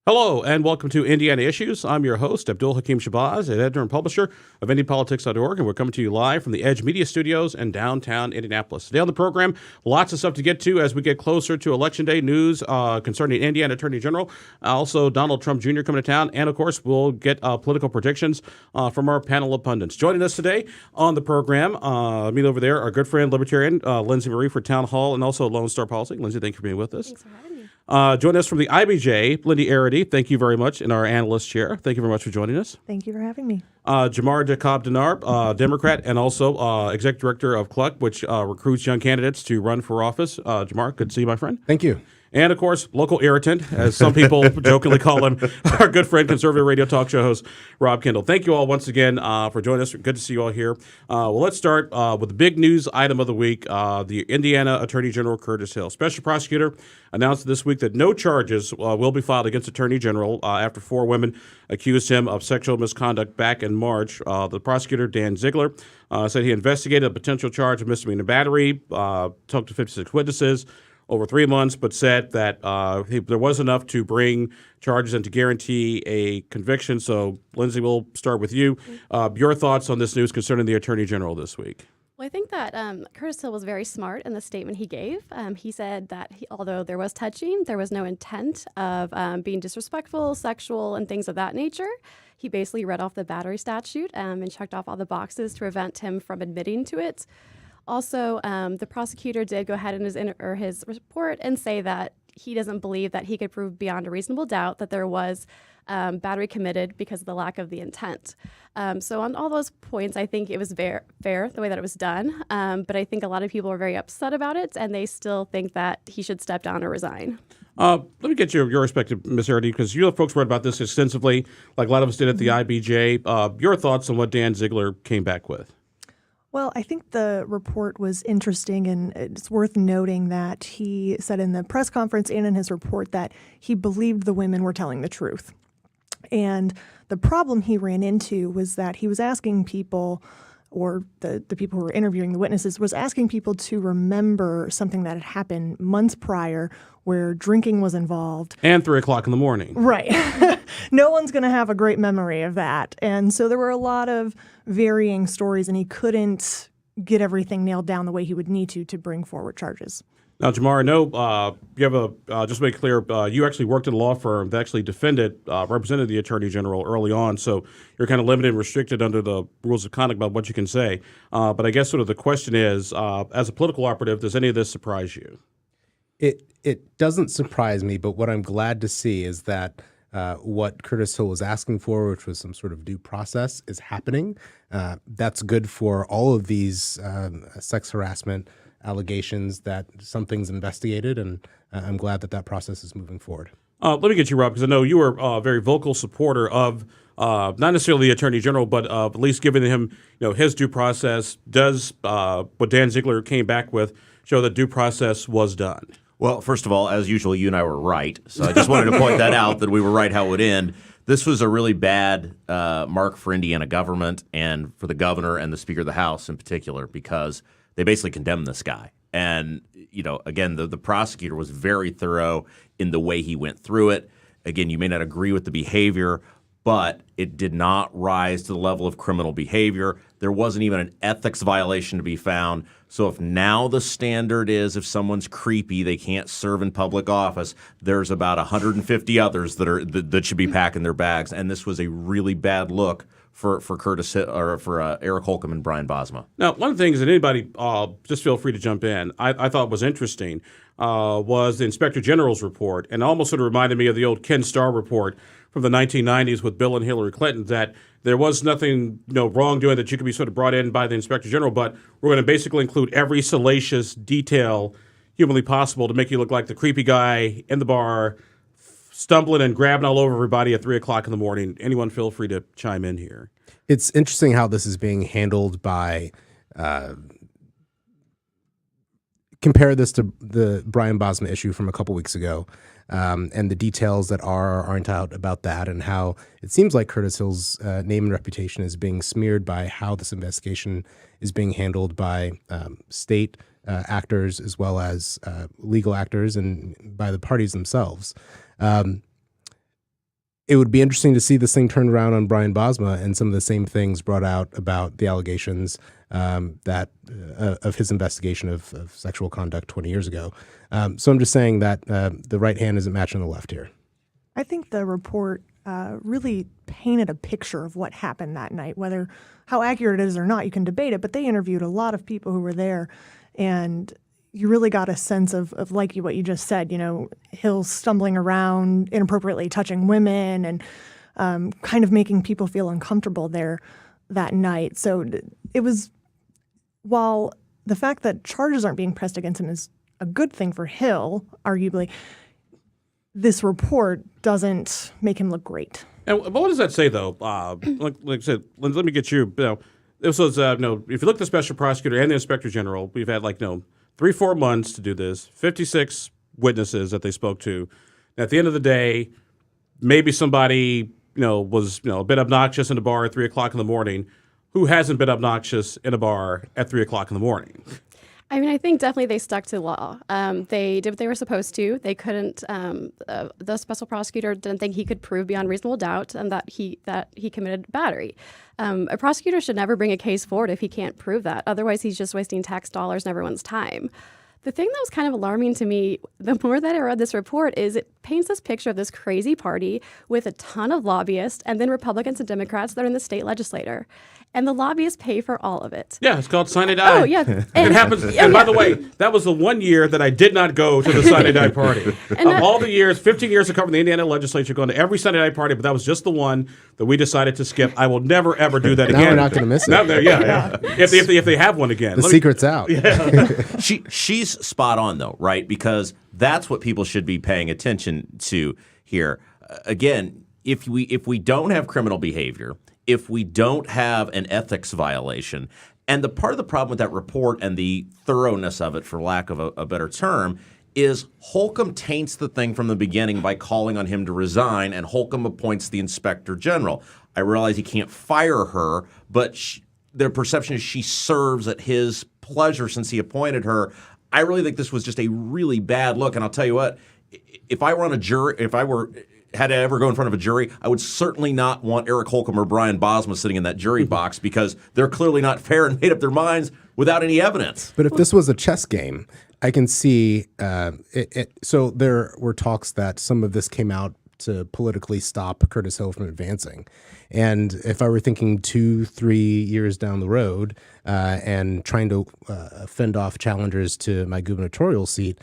Hello, and welcome to Indiana Issues. I'm your host, Abdul-Hakim, an editor and publisher of IndyPolitics.org, and we're coming to you live from the Edge Media Studios in downtown Indianapolis. Today on the program, lots of stuff to get to as we get closer to Election Day news concerning Indiana Attorney General, also Donald Trump Jr. coming to town, and of course, we'll get political predictions from our panel of pundits. Joining us today on the program, meet over there, our good friend, Libertarian Lindsey Marie for Town Hall and also Lone Star Policy. Lindsey, thank you for being with us. Thanks for having me. Joining us from the IBJ, Lindsey Erdody. Thank you very much, in our analyst chair. Thank you very much for joining us. Thank you for having me. Jamar Cobb-Denard, Democrat, and also Executive Director of CLUC, which recruits young candidates to run for office. Jamar, good to see you, my friend. Thank you. And, of course, local irritant, as some people jokingly call him, our good friend, conservative radio talk show host, Rob Kendall. Thank you all once again for joining us. Good to see you all here. Well, let's start with the big news item of the week. The Indiana Attorney General Curtis Hill, special prosecutor, announced this week that no charges will be filed against Attorney General after 4 women accused him of sexual misconduct back in March. The prosecutor, Dan Ziegler, said he investigated a potential charge of misdemeanor battery, talked to 56 witnesses over 3 months, but said that there was enough to bring charges and to guarantee a conviction. So, Lindsey, we'll start with you. Your thoughts on this news concerning the Attorney General this week? Well, I think that Curtis Hill was very smart in the statement he gave. He said that although there was touching, there was no intent of being disrespectful, sexual, and things of that nature. He basically read off the battery statute and checked off all the boxes to prevent him from admitting to it. Also, the prosecutor did go ahead in his report and say that he doesn't believe that he could prove beyond a reasonable doubt that there was battery committed because of the lack of the intent. So on all those points, I think it was fair the way that it was done. But I think a lot of people are very upset about it, and they still think that he should step down or resign. Let me get your perspective, Ms. Erdody, because you folks read about this extensively, like a lot of us did at the IBJ. Your thoughts on what Dan Ziegler came back with? Well, I think the report was interesting, and it's worth noting that he said in the press conference and in his report that he believed the women were telling the truth. And the problem he ran into was that he was asking people, or the people who were interviewing the witnesses, was asking people to remember something that had happened months prior where drinking was involved. And 3 o'clock in the morning. Right. No one's going to have a great memory of that. And so there were a lot of varying stories, and he couldn't get everything nailed down the way he would need to bring forward charges. Now, Jamar, I know you have just to make clear, you actually worked at a law firm that actually represented the Attorney General early on, so you're kind of limited and restricted under the rules of conduct about what you can say. But I guess sort of the question is, as a political operative, does any of this surprise you? It doesn't surprise me, but what I'm glad to see is that what Curtis Hill was asking for, which was some sort of due process, is happening. That's good for all of these sex harassment allegations, that something's investigated, and I'm glad that that process is moving forward. Let me get you, Rob, because I know you were a very vocal supporter of not necessarily the Attorney General, but at least giving him his due process. Does what Dan Ziegler came back with show that due process was done? Well, first of all, as usual, you and I were right. So I just wanted to point that out, that we were right how it would end. This was a really bad mark for Indiana government and for the governor and the Speaker of the House in particular, because they basically condemned this guy. And, again, the prosecutor was very thorough in the way he went through it. Again, you may not agree with the behavior, but it did not rise to the level of criminal behavior. There wasn't even an ethics violation to be found. So if now the standard is if someone's creepy, they can't serve in public office, there's about 150 others that should be packing their bags. And this was a really bad look for Curtis or for Eric Holcomb and Brian Bosma. Now, one of the things that anybody, just feel free to jump in, I thought was interesting was the Inspector General's report, and almost sort of reminded me of the old Ken Starr report from the 1990s with Bill and Hillary Clinton, that there was nothing wrongdoing that you could be sort of brought in by the Inspector General, but we're going to basically include every salacious detail humanly possible to make you look like the creepy guy in the bar, stumbling and grabbing all over everybody at 3 o'clock in the morning. Anyone feel free to chime in here. It's interesting how this is being handled by compare this to the Brian Bosma issue from a couple weeks ago, and the details that aren't out about that, and how it seems like Curtis Hill's name and reputation is being smeared by how this investigation is being handled by state actors as well as legal actors and by the parties themselves. it would be interesting to see this thing turned around on Brian Bosma and some of the same things brought out about the allegations that of his investigation of sexual conduct 20 years ago. So I'm just saying that the right hand isn't matching the left here. I think the report really painted a picture of what happened that night. Whether how accurate it is or not, you can debate it, but they interviewed a lot of people who were there, and you really got a sense of like what you just said, Hill stumbling around, inappropriately touching women, and kind of making people feel uncomfortable there that night. So it was, while the fact that charges aren't being pressed against him is a good thing for Hill, arguably, this report doesn't make him look great. And what does that say, though? Like I said, let me get you. This was if you look at the special prosecutor and the inspector general, we've had 3-4 months to do this. 56 witnesses that they spoke to. And at the end of the day, maybe somebody was a bit obnoxious in a bar at 3 o'clock in the morning. Who hasn't been obnoxious in a bar at 3 o'clock in the morning? I mean, I think definitely they stuck to the law. They did what they were supposed to. They couldn't. The special prosecutor didn't think he could prove beyond reasonable doubt and that he committed battery. A prosecutor should never bring a case forward if he can't prove that. Otherwise, he's just wasting tax dollars and everyone's time. The thing that was kind of alarming to me, the more that I read this report, is it paints this picture of this crazy party with a ton of lobbyists and then Republicans and Democrats that are in the state legislature. And the lobbyists pay for all of it. Yeah, it's called Sine Die. Oh, yeah. It happens. And by the way, that was the 1 year that I did not go to the Sine Die party. Of all the years, 15 years of covering the Indiana legislature, going to every Sine Die party, but that was just the one that we decided to skip. I will never, ever do that again. Now we're not going to miss it. Now, yeah. If they have one again. The secret's out. She's spot on, though, right? Because that's what people should be paying attention to here. Again, if we don't have criminal behavior, if we don't have an ethics violation, and the part of the problem with that report and the thoroughness of it, for lack of a better term, is Holcomb taints the thing from the beginning by calling on him to resign, and Holcomb appoints the inspector general. I realize he can't fire her, but their perception is she serves at his pleasure since he appointed her. I really think this was just a really bad look, and I'll tell you what, if I were on a jury, had to ever go in front of a jury, I would certainly not want Eric Holcomb or Brian Bosma sitting in that jury box because they're clearly not fair and made up their minds without any evidence. But if this was a chess game, I can see it. So there were talks that some of this came out to politically stop Curtis Hill from advancing. And if I were thinking 2-3 years down the road and trying to fend off challengers to my gubernatorial seat,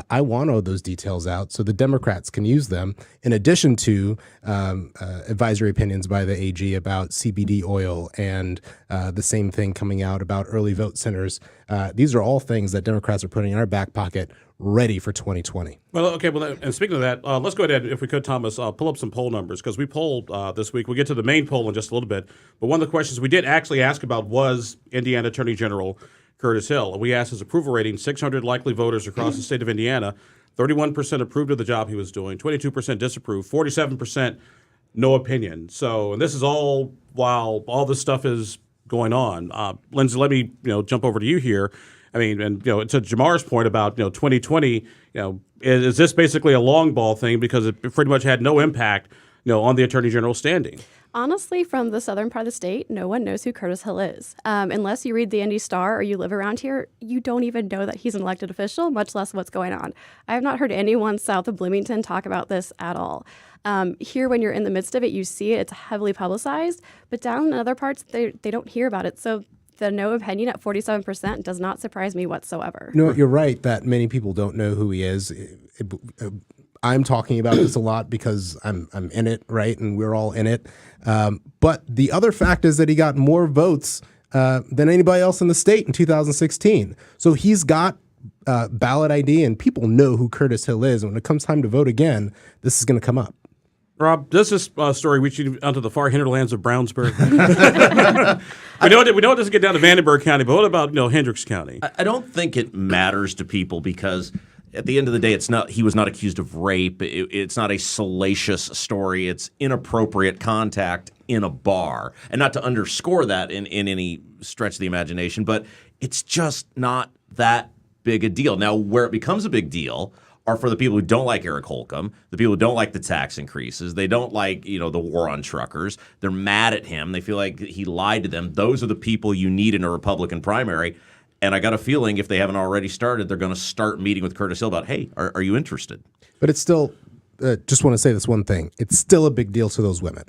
I want all those details out so the Democrats can use them, in addition to advisory opinions by the AG about CBD oil and the same thing coming out about early vote centers. These are all things that Democrats are putting in our back pocket ready for 2020. Well, okay. Well, and speaking of that, let's go ahead, if we could, Thomas, pull up some poll numbers because we polled this week. We'll get to the main poll in just a little bit. But one of the questions we did actually ask about was Indiana Attorney General Curtis Hill. We asked his approval rating, 600 likely voters across the state of Indiana. 31% approved of the job he was doing, 22% disapproved, 47% no opinion. So, and this is all while all this stuff is going on. Lindsey, let me jump over to you here. I mean, and to Jamar's point about 2020, is this basically a long ball thing because it pretty much had no impact on the Attorney General's standing? Honestly, from the southern part of the state, no one knows who Curtis Hill is. Unless you read the Indy Star or you live around here, you don't even know that he's an elected official, much less what's going on. I have not heard anyone south of Bloomington talk about this at all. Here, when you're in the midst of it, you see it. It's heavily publicized. But down in other parts, they don't hear about it. So the no opinion at 47% does not surprise me whatsoever. No, you're right that many people don't know who he is. I'm talking about this a lot because I'm in it, right? And we're all in it. But the other fact is that he got more votes than anybody else in the state in 2016. So he's got ballot ID, and people know who Curtis Hill is. And when it comes time to vote again, this is going to come up. Rob, does this story reach you onto the far hinterlands of Brownsburg? we know it doesn't get down to Vandenberg County, but what about Hendricks County? I don't think it matters to people because at the end of the day, he was not accused of rape. It's not a salacious story. It's inappropriate contact in a bar. And not to underscore that in any stretch of the imagination, but it's just not that big a deal. Now, where it becomes a big deal are for the people who don't like Eric Holcomb, the people who don't like the tax increases. They don't like, the war on truckers. They're mad at him. They feel like he lied to them. Those are the people you need in a Republican primary. And I got a feeling if they haven't already started, they're going to start meeting with Curtis Hill about, hey, are you interested? But it's still, just want to say this one thing. It's still a big deal to those women.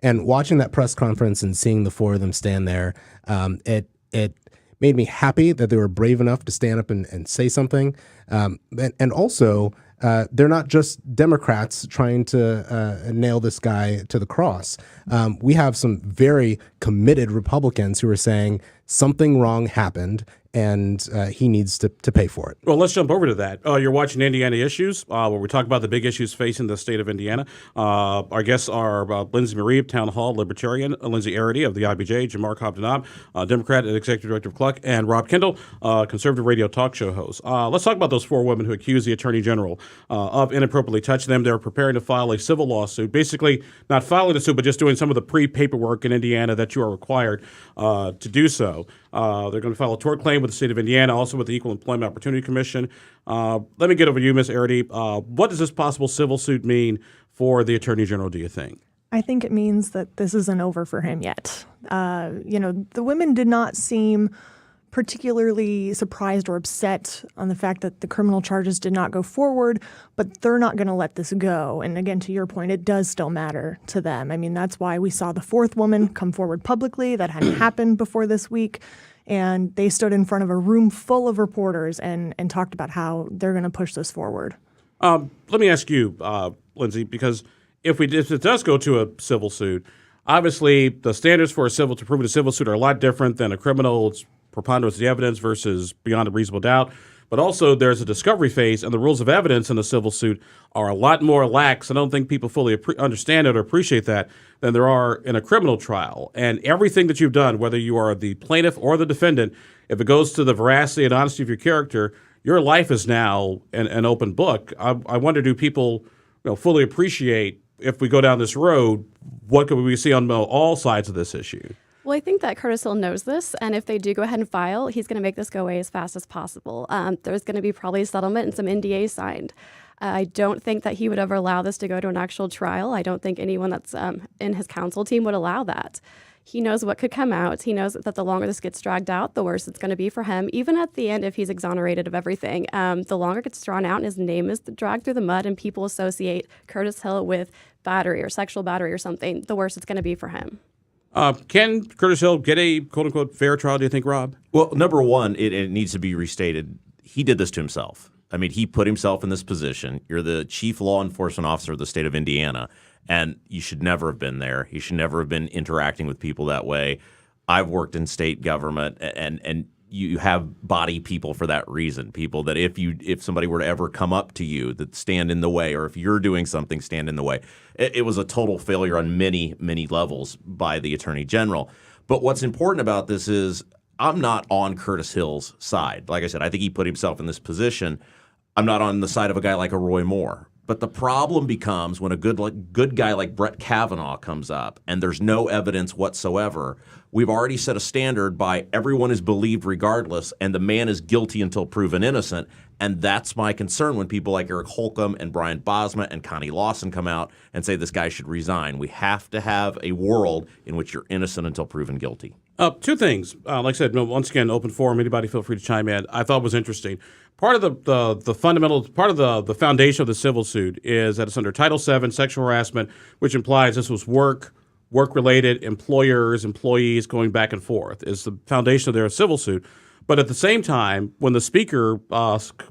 And watching that press conference and seeing the four of them stand there, it made me happy that they were brave enough to stand up and say something. And also, they're not just Democrats trying to nail this guy to the cross. We have some very committed Republicans who are saying something wrong happened and he needs to pay for it. Well, let's jump over to that. You're watching Indiana Issues, where we talk about the big issues facing the state of Indiana. Our guests are Lindsey Marie of Town Hall, Libertarian, Lindsey Erdody of the IBJ, Jamar Cobb-Denard, Democrat and Executive Director of Cluck, and Rob Kendall, conservative radio talk show host. Let's talk about those four women who accuse the Attorney General of inappropriately touching them. They're preparing to file a civil lawsuit, basically not filing a suit, but just doing some of the pre-paperwork in Indiana that you are required to do so. They're going to file a tort claim with the state of Indiana, also with the Equal Employment Opportunity Commission. Let me get over to you, Ms. Erdody. What does this possible civil suit mean for the Attorney General, do you think? I think it means that this isn't over for him yet. The women did not seem particularly surprised or upset on the fact that the criminal charges did not go forward, but they're not going to let this go. And again, to your point, it does still matter to them. I mean, that's why we saw the fourth woman come forward publicly. That hadn't happened before this week. And they stood in front of a room full of reporters and talked about how they're going to push this forward. Let me ask you, Lindsey, because if it does go to a civil suit, obviously the standards for to prove a civil suit are a lot different than a criminal. It's preponderance of the evidence versus beyond a reasonable doubt. But also there's a discovery phase, and the rules of evidence in the civil suit are a lot more lax. I don't think people fully understand it or appreciate that than there are in a criminal trial. And everything that you've done, whether you are the plaintiff or the defendant, if it goes to the veracity and honesty of your character, your life is now an open book. I wonder, do people fully appreciate, if we go down this road, what could we see on all sides of this issue? Well, I think that Curtis Hill knows this, and if they do go ahead and file, he's going to make this go away as fast as possible. There's going to be probably a settlement and some NDAs signed. I don't think that he would ever allow this to go to an actual trial. I don't think anyone that's in his counsel team would allow that. He knows what could come out. He knows that the longer this gets dragged out, the worse it's going to be for him. Even at the end, if he's exonerated of everything, the longer it gets drawn out and his name is dragged through the mud and people associate Curtis Hill with battery or sexual battery or something, the worse it's going to be for him. Can Curtis Hill get a quote-unquote fair trial, do you think, Rob? Well, number one, it needs to be restated. He did this to himself. I mean, he put himself in this position. You're the chief law enforcement officer of the state of Indiana, and you should never have been there. You should never have been interacting with people that way. I've worked in state government, and you have body people for that reason. People that if somebody were to ever come up to you, that stand in the way, or if you're doing something, stand in the way. It was a total failure on many, many levels by the Attorney General. But what's important about this is I'm not on Curtis Hill's side. Like I said, I think he put himself in this position. I'm not on the side of a guy like a Roy Moore. But the problem becomes when a good guy like Brett Kavanaugh comes up and there's no evidence whatsoever. We've already set a standard by everyone is believed regardless, and the man is guilty until proven innocent. And that's my concern when people like Eric Holcomb and Brian Bosma and Connie Lawson come out and say this guy should resign. We have to have a world in which you're innocent until proven guilty. Two things. Like I said, once again, open forum. Anybody feel free to chime in. I thought was interesting. Part of the fundamental, part of the foundation of the civil suit is that it's under Title VII, sexual harassment, which implies this was work-related, employers, employees going back and forth is the foundation of their civil suit. But at the same time, when the speaker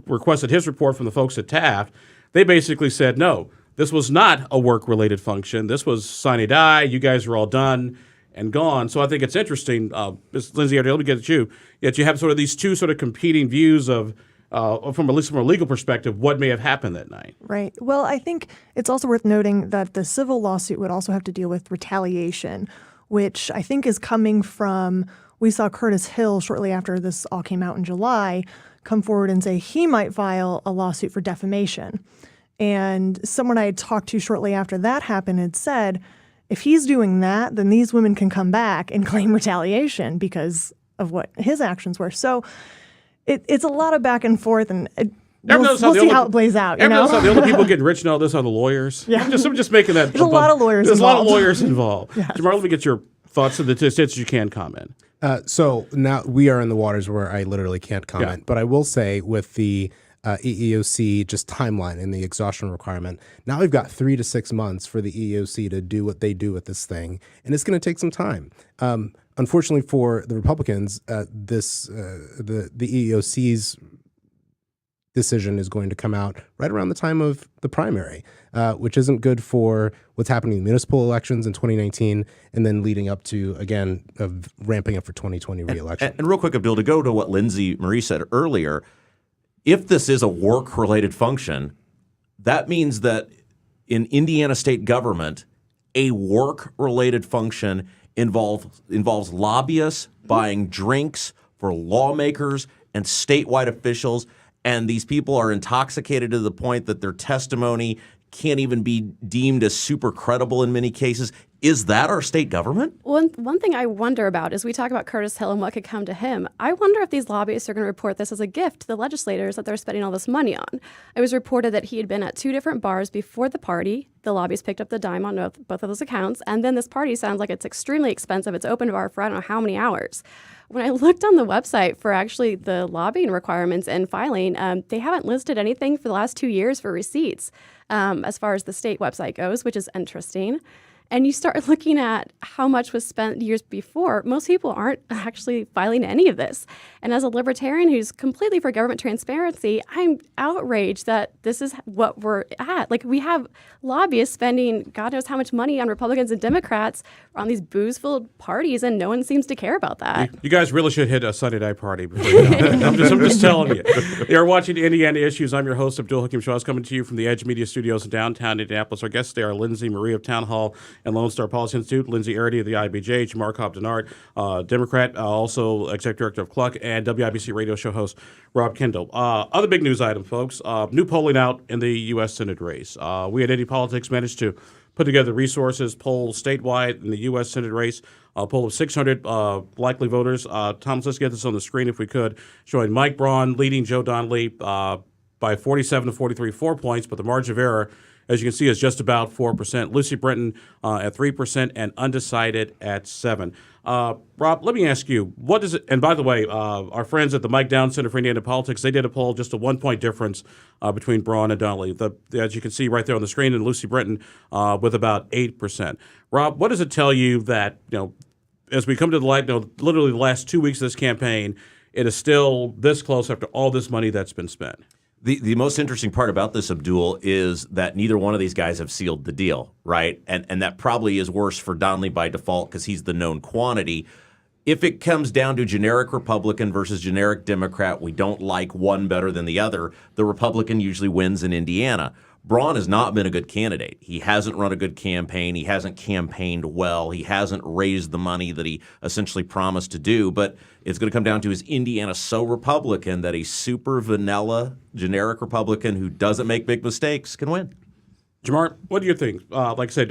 requested his report from the folks at Taft, they basically said, no, this was not a work-related function. This was sine die. You guys are all done and gone. So I think it's interesting, Ms. Lindsey, let me get at you, yet you have sort of these two sort of competing views of, from at least from a legal perspective, what may have happened that night. Right. Well, I think it's also worth noting that the civil lawsuit would also have to deal with retaliation, which I think is coming from, we saw Curtis Hill shortly after this all came out in July come forward and say he might file a lawsuit for defamation. And someone I had talked to shortly after that happened had said, if he's doing that, then these women can come back and claim retaliation because of what his actions were. So it's a lot of back and forth, and We'll see how it plays out. Ever notice how the only people getting rich and all this are the lawyers? Yeah. I'm just making that. There's a lot of lawyers There's involved. a lot of lawyers involved. Yes. Jamar, let me get your thoughts to the extent you can comment. So now we are in the waters where I literally can't comment, but I will say with the EEOC just timeline and the exhaustion requirement, now we've got 3 to 6 months for the EEOC to do what they do with this thing, and it's going to take some time. Unfortunately for the Republicans, the EEOC's decision is going to come out right around the time of the primary, which isn't good for what's happening in municipal elections in 2019 and then leading up to, again, ramping up for 2020 re-election. And real quick, Abdul, to go to what Lindsey Marie said earlier, if this is a work-related function, that means that in Indiana state government, a work-related function involves lobbyists buying drinks for lawmakers and statewide officials, and these people are intoxicated to the point that their testimony can't even be deemed as super credible in many cases. Is that our state government? One thing I wonder about is we talk about Curtis Hill and what could come to him. I wonder if these lobbyists are going to report this as a gift to the legislators that they're spending all this money on. It was reported that he had been at 2 different bars before the party. The lobbyists picked up the dime on both of those accounts. And then this party sounds like it's extremely expensive. It's open bar for I don't know how many hours. When I looked on the website for actually the lobbying requirements and filing, they haven't listed anything for the last 2 years for receipts as far as the state website goes, which is interesting. And you start looking at how much was spent years before, most people aren't actually filing any of this. And as a libertarian who's completely for government transparency, I'm outraged that this is what we're at. Like, we have lobbyists spending God knows how much money on Republicans and Democrats on these booze-filled parties, and no one seems to care about that. You guys really should hit a Sunday night party before you know. I'm just telling you. You're watching Indiana Issues. I'm your host, Abdul-Hakim Shaw's coming to you from the Edge Media Studios in downtown Indianapolis. Our guests today are Lindsey Marie of Town Hall and Lone Star Policy Institute, Lindsey Erdody of the IBJ, Jamar Cobb-Denard, Democrat, also Executive Director of Cluck, and WIBC radio show host Rob Kendall. Other big news item, folks. New polling out in the U.S. Senate race. We at Indy Politics managed to put together resources, polls statewide in the U.S. Senate race, a poll of 600 likely voters. Thomas, let's get this on the screen if we could, showing Mike Braun leading Joe Donnelly by 47 to 43, 4 points, but the margin of error, as you can see, is just about 4%. Lucy Britton at 3% and undecided at 7%. Rob, let me ask you, what is it? And by the way, our friends at the Mike Downs Center for Indiana Politics, they did a poll, just a 1-point difference between Braun and Donnelly. As you can see right there on the screen, and Lucy Britton with about 8%. Rob, what does it tell you that, as we come to the light, literally the last 2 weeks of this campaign, it is still this close after all this money that's been spent? The most interesting part about this, Abdul, is that neither one of these guys have sealed the deal, right? And that probably is worse for Donnelly by default because he's the known quantity. If it comes down to generic Republican versus generic Democrat, we don't like one better than the other, the Republican usually wins in Indiana. Braun has not been a good candidate. He hasn't run a good campaign. He hasn't campaigned well. He hasn't raised the money that he essentially promised to do. But it's going to come down to, is Indiana so Republican that a super vanilla generic Republican who doesn't make big mistakes can win? Jamar, what do you think? Like I said,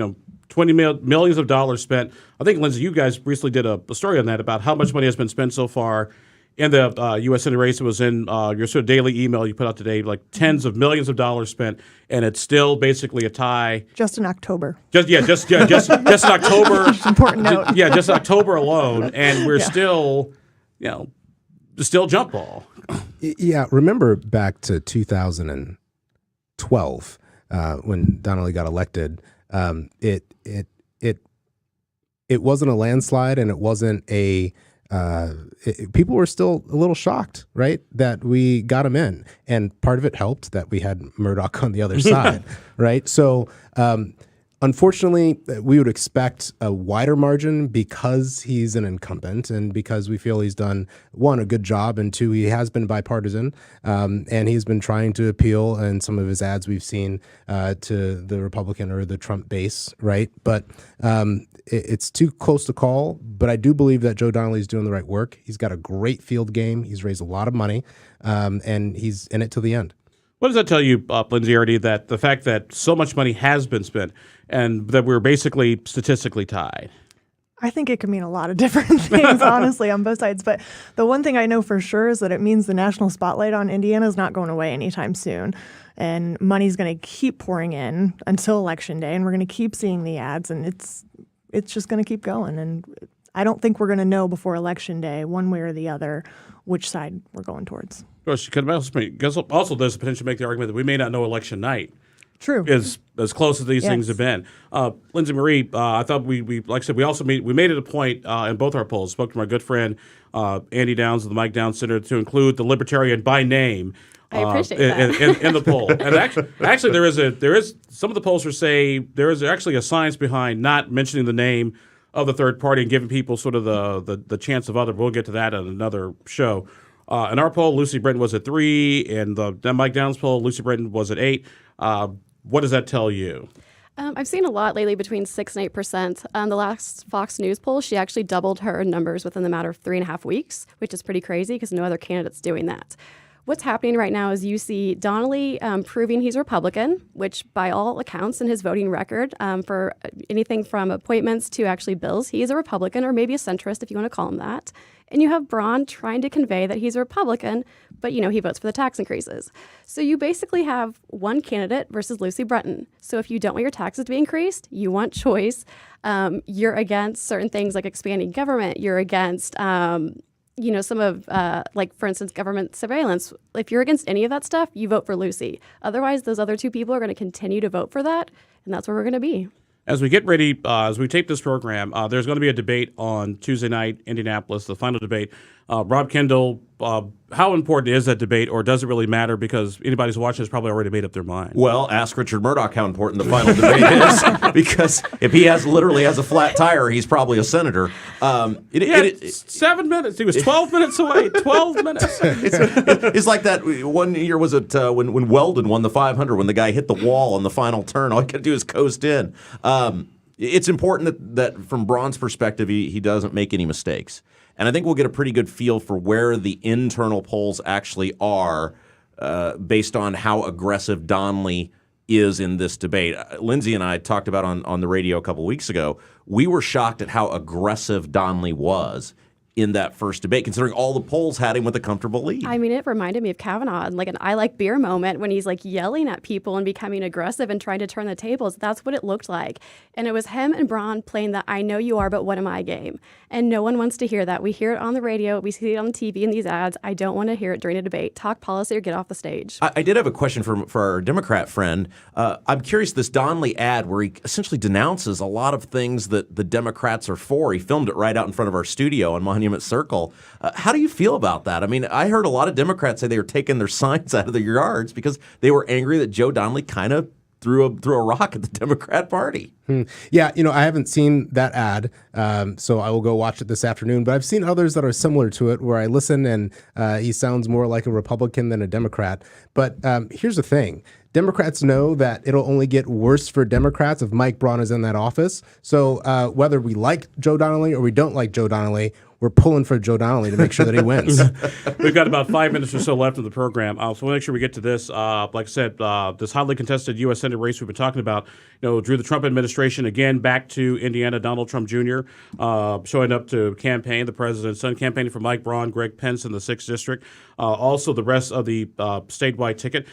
millions of dollars spent. I think, Lindsey, you guys recently did a story on that about how much money has been spent so far in the U.S. Senate race. It was in your sort of daily email you put out today, like tens of millions of dollars spent, and it's still basically a tie. Just in October. Just in October. Just an important note. Just October alone, and we're still, still jump ball. Yeah, remember back to 2012 when Donnelly got elected. It wasn't a landslide, and it wasn't a. People were still a little shocked, right, that we got him in, and part of it helped that we had Murdoch on the other side, right? So, unfortunately, we would expect a wider margin because he's an incumbent and because we feel he's done, 1, a good job, and 2, he has been bipartisan, and he's been trying to appeal in some of his ads we've seen to the Republican or the Trump base, right? But it's too close to call, but I do believe that Joe Donnelly's doing the right work. He's got a great field game. He's raised a lot of money, and he's in it till the end. What does that tell you, Lindsey Erdody, that the fact that so much money has been spent and that we're basically statistically tied? I think it could mean a lot of different things, honestly, on both sides. But the one thing I know for sure is that it means the national spotlight on Indiana is not going away anytime soon. And money's going to keep pouring in until Election Day, and we're going to keep seeing the ads, and it's just going to keep going. And I don't think we're going to know before Election Day, one way or the other, which side we're going towards. Well, she could also there's a potential to make the argument that we may not know election night. True. Is as close as these Yes. things have been. Lindsey Marie, I thought we like I said, we made it a point in both our polls, spoke to my good friend Andy Downs of the Mike Downs Center to include the Libertarian by name. I appreciate that. in the poll. And actually there is some of the pollsters say there is actually a science behind not mentioning the name of the third party and giving people sort of the chance of other. We'll get to that on another show. In our poll, Lucy Britton was at 3, and the Mike Downs poll, Lucy Britton was at 8. What does that tell you? I've seen a lot lately between 6 and 8%. The last Fox News poll, she actually doubled her numbers within the matter of 3.5 weeks, which is pretty crazy because no other candidate's doing that. What's happening right now is you see Donnelly proving he's Republican, which by all accounts in his voting record for anything from appointments to actually bills, he is a Republican or maybe a centrist if you want to call him that. And you have Braun trying to convey that he's a Republican, but he votes for the tax increases. So you basically have one candidate versus Lucy Britton. So if you don't want your taxes to be increased, you want choice. You're against certain things like expanding government. You're against some of, for instance, government surveillance. If you're against any of that stuff, you vote for Lucy. Otherwise, those other two people are going to continue to vote for that, and that's where we're going to be. As we get ready, as we tape this program, there's going to be a debate on Tuesday night, Indianapolis, the final debate. Rob Kendall, how important is that debate, or does it really matter because anybody who's watching has probably already made up their mind? Well, ask Richard Murdoch how important the final debate is, because if he literally has a flat tire, he's probably a senator. 7 minutes. He was 12 minutes away. 12 minutes. It's like that one year, was it when Weldon won the 500, when the guy hit the wall on the final turn. All he could do is coast in. It's important that from Braun's perspective, he doesn't make any mistakes. And I think we'll get a pretty good feel for where the internal polls actually are based on how aggressive Donnelly is in this debate. Lindsey and I talked about on the radio a couple of weeks ago. We were shocked at how aggressive Donnelly was in that first debate, considering all the polls had him with a comfortable lead. I mean, it reminded me of Kavanaugh, like an I like beer moment when he's like yelling at people and becoming aggressive and trying to turn the tables. That's what it looked like. And it was him and Braun playing the I know you are, but what am I game? And no one wants to hear that. We hear it on the radio. We see it on TV in these ads. I don't want to hear it during a debate. Talk policy or get off the stage. I did have a question for our Democrat friend. I'm curious, this Donnelly ad where he essentially denounces a lot of things that the Democrats are for. He filmed it right out in front of our studio on Monument Circle. How do you feel about that? I mean, I heard a lot of Democrats say they were taking their signs out of their yards because they were angry that Joe Donnelly kind of threw a rock at the Democrat Party. Yeah, I haven't seen that ad, so I will go watch it this afternoon. But I've seen others that are similar to it where I listen and he sounds more like a Republican than a Democrat. But here's the thing. Democrats know that it'll only get worse for Democrats if Mike Braun is in that office. So whether we like Joe Donnelly or we don't like Joe Donnelly, we're pulling for Joe Donnelly to make sure that he wins. We've got about 5 minutes or so left of the program. So we'll make sure we get to this. Like I said, this hotly contested U.S. Senate race we've been talking about, drew the Trump administration again back to Indiana. Donald Trump Jr. Showing up to campaign, the president's son, campaigning for Mike Braun, Greg Pence in the 6th district. Also the rest of the statewide ticket.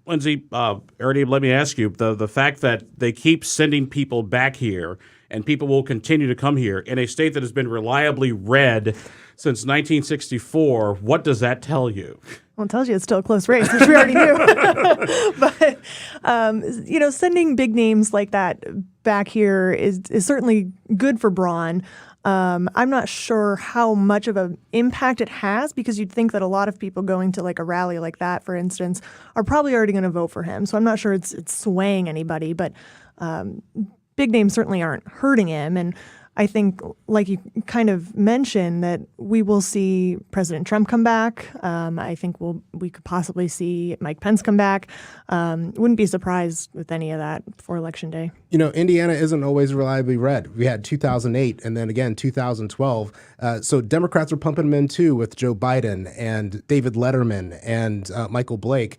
Lindsey, Erdody, let me ask you, the fact that they keep sending people back here and people will continue to come here in a state that has been reliably red since 1964, what does that tell you? Well, it tells you it's still a close race, which we already knew. But, sending big names like that back here is certainly good for Braun. I'm not sure how much of an impact it has because you'd think that a lot of people going to like a rally like that, for instance, are probably already going to vote for him. So I'm not sure it's swaying anybody, but big names certainly aren't hurting him. And I think, like you kind of mentioned, that we will see President Trump come back. I think we could possibly see Mike Pence come back. Wouldn't be surprised with any of that before Election Day. Indiana isn't always reliably red. We had 2008 and then again 2012. So Democrats are pumping them in too with Joe Biden and David Letterman and Michael Blake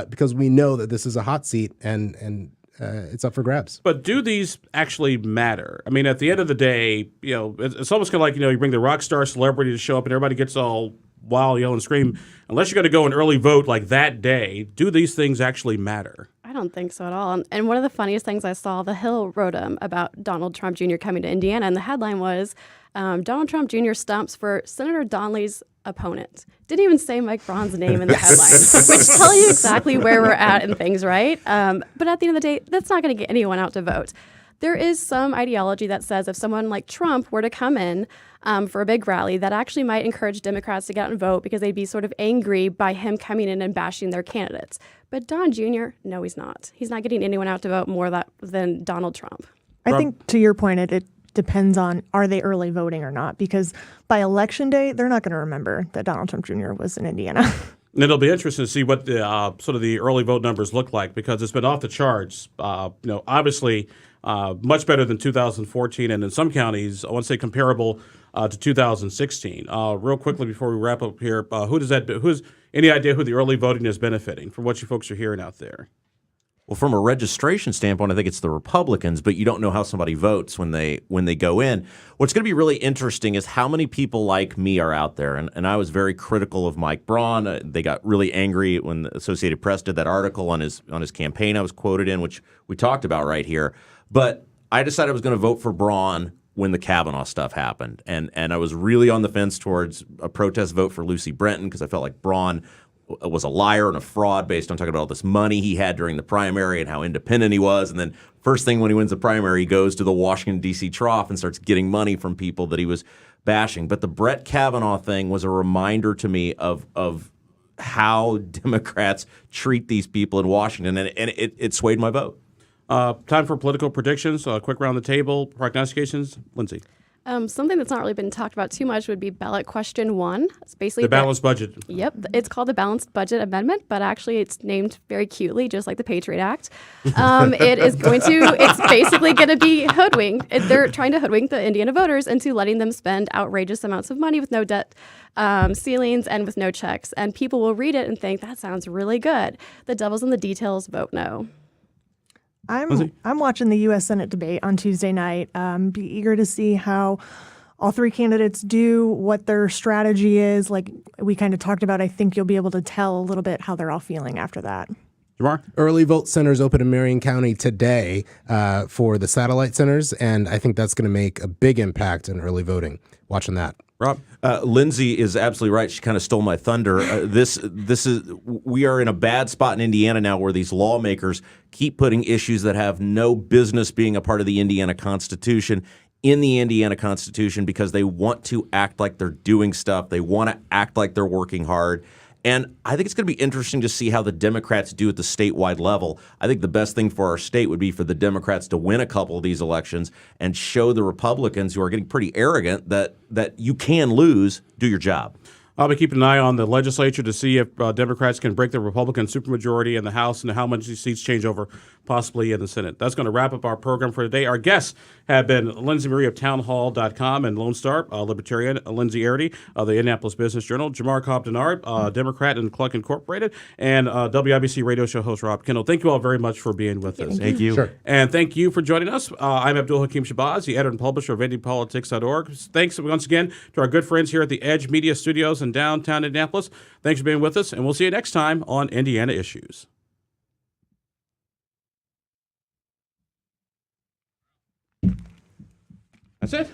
because we know that this is a hot seat and it's up for grabs. But do these actually matter? I mean, at the end of the day, it's almost kind of like, you bring the rock star celebrity to show up and everybody gets all wild, yell, and scream. Unless you're going to go an early vote like that day, do these things actually matter? I don't think so at all. And one of the funniest things I saw, The Hill wrote about Donald Trump Jr. coming to Indiana, and the headline was, Donald Trump Jr. stumps for Senator Donnelly's opponent. Didn't even say Mike Braun's name in the headline, which tell you exactly where we're at in things, right? But at the end of the day, that's not going to get anyone out to vote. There is some ideology that says if someone like Trump were to come in for a big rally, that actually might encourage Democrats to get out and vote because they'd be sort of angry by him coming in and bashing their candidates. But Don Jr., no, he's not. He's not getting anyone out to vote more than Donald Trump. I think to your point, it depends on are they early voting or not, because by election day, they're not going to remember that Donald Trump Jr. was in Indiana. And it'll be interesting to see what the sort of the early vote numbers look like, because it's been off the charts. Obviously much better than 2014, and in some counties, I want to say comparable to 2016. Real quickly before we wrap up here, who's any idea who the early voting is benefiting from what you folks are hearing out there? Well, from a registration standpoint, I think it's the Republicans, but you don't know how somebody votes when they go in. What's going to be really interesting is how many people like me are out there. And I was very critical of Mike Braun. They got really angry when the Associated Press did that article on his campaign I was quoted in, which we talked about right here. But I decided I was going to vote for Braun when the Kavanaugh stuff happened. And I was really on the fence towards a protest vote for Lucy Brenton because I felt like Braun was a liar and a fraud based on talking about all this money he had during the primary and how independent he was. And then first thing when he wins the primary, he goes to the Washington, D.C. trough and starts getting money from people that he was bashing. But the Brett Kavanaugh thing was a reminder to me of how Democrats treat these people in Washington, and it swayed my vote. Time for political predictions. Quick round the table. Prognostications. Lindsey. Something that's not really been talked about too much would be ballot question 1. It's basically The balanced budget. Yep. It's called the Balanced Budget Amendment, but actually it's named very cutely, just like the Patriot Act. It's basically going to be hoodwink. They're trying to hoodwink the Indiana voters into letting them spend outrageous amounts of money with no debt ceilings and with no checks. And people will read it and think, that sounds really good. The devil's in the details. Vote no. I'm watching the U.S. Senate debate on Tuesday night. Be eager to see how all three candidates do, what their strategy is. Like we kind of talked about, I think you'll be able to tell a little bit how they're all feeling after that. Jamar? Early vote centers open in Marion County today for the satellite centers, and I think that's going to make a big impact in early voting. Watching that. Rob? Lindsey is absolutely right. She kind of stole my thunder. We are in a bad spot in Indiana now where these lawmakers keep putting issues that have no business being a part of the Indiana Constitution in the Indiana Constitution because they want to act like they're doing stuff. They want to act like they're working hard. And I think it's going to be interesting to see how the Democrats do at the statewide level. I think the best thing for our state would be for the Democrats to win a couple of these elections and show the Republicans, who are getting pretty arrogant, that you can lose, do your job. I'll be keeping an eye on the legislature to see if Democrats can break the Republican supermajority in the House and how much these seats change over, possibly in the Senate. That's going to wrap up our program for today. Our guests have been Lindsey Marie of townhall.com and Lone Star, Libertarian Lindsey Erdody of the Indianapolis Business Journal, Jamar Cobb-Denard, Democrat and Cluck Incorporated, and WIBC radio show host Rob Kendall. Thank you all very much for being with us. Thank you. Sure. And thank you for joining us. I'm Abdul-Hakim Shabazz, the editor and publisher of IndyPolitics.org. Thanks once again to our good friends here at the Edge Media Studios in downtown Indianapolis. Thanks for being with us, and we'll see you next time on Indiana Issues. That's it.